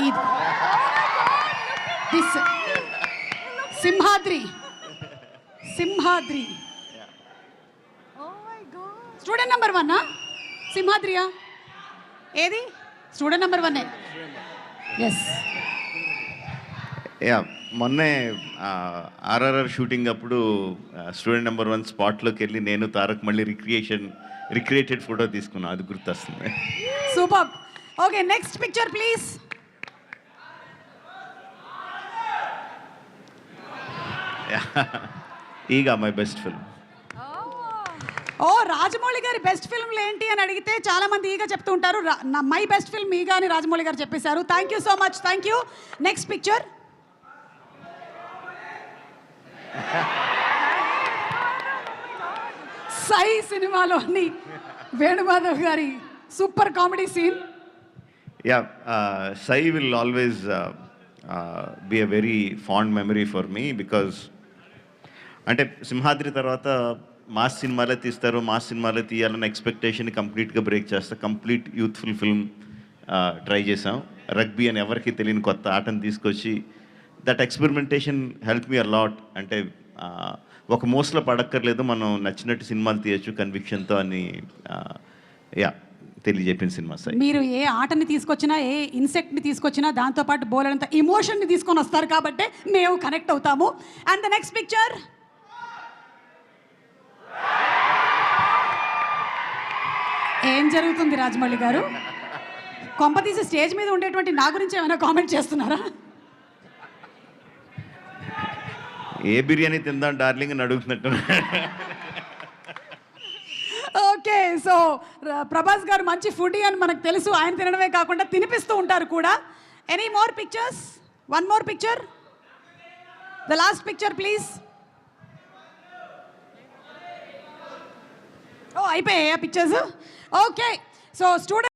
ఇది this Simhadri student number 1 సింహాద్రియా ఏది స్టూడెంట్ నెంబర్ 1 ఎస్ యా మొన్నే ఆర్ఆర్ఆర్ షూటింగ్ అప్పుడు స్టూడెంట్ నెంబర్ 1 స్పాట్లోకి వెళ్ళి నేను తారక్ మళ్ళీ రిక్రియేటెడ్ ఫోటో తీసుకున్నాను, అది గుర్తొస్తుంది. Super. Okay, next picture please. Eega my best film. ఓ రాజమౌళి గారి బెస్ట్ ఫిల్మ్లు ఏంటి అని అడిగితే చాలా మంది ఈగా చెప్తూ ఉంటారు. మై బెస్ట్ ఫిల్మ్ ఈగా అని రాజమౌళి గారు చెప్పేశారు. Thank you so much, thank you. Next picture. Sye సినిమాలోని Venumadhav garu super comedy scene. Ya Sye will always be a very fond memory for me, because అంటే సింహాద్రి తర్వాత మాస్ సినిమాలే తీస్తారు, మాస్ సినిమాలే తీయాలన్న ఎక్స్పెక్టేషన్ కంప్లీట్గా బ్రేక్ చేస్తా. కంప్లీట్ యూత్ఫుల్ ఫిల్మ్ ట్రై చేసాం. రగ్బీ అని ఎవరికి తెలియని కొత్త ఆటను తీసుకొచ్చి that experimentation help me a lot. అంటే ఒక మోస్లో పడక్కర్లేదు, మనం నచ్చినట్టు సినిమాలు తీయచ్చు కన్విక్షన్తో అని యా తెలియజెప్పిన సినిమా సార్. మీరు ఏ ఆటని తీసుకొచ్చినా, ఏ ఇన్సెక్ట్ని తీసుకొచ్చినా దాంతోపాటు బోలెడంత ఇమోషన్ని తీసుకొని వస్తారు కాబట్టి మేము కనెక్ట్ అవుతాము. And the next picture. ఏం జరుగుతుంది రాజమౌళి గారు? కొంపతీసి స్టేజ్ మీద ఉండేటువంటి నా గురించి ఏమైనా కామెంట్ చేస్తున్నారా? ఏ బిర్యానీ తిందాం డార్లింగ్ అని అడుగుతున్నట్టు. ఓకే, సో ప్రభాస్ గారు మంచి ఫుడీ అని మనకు తెలుసు. ఆయన తినడమే కాకుండా తినిపిస్తూ ఉంటారు కూడా. Any more pictures? One more picture, the last picture please. Oh అయిపోయాయా పిక్చర్స్? Okay, so student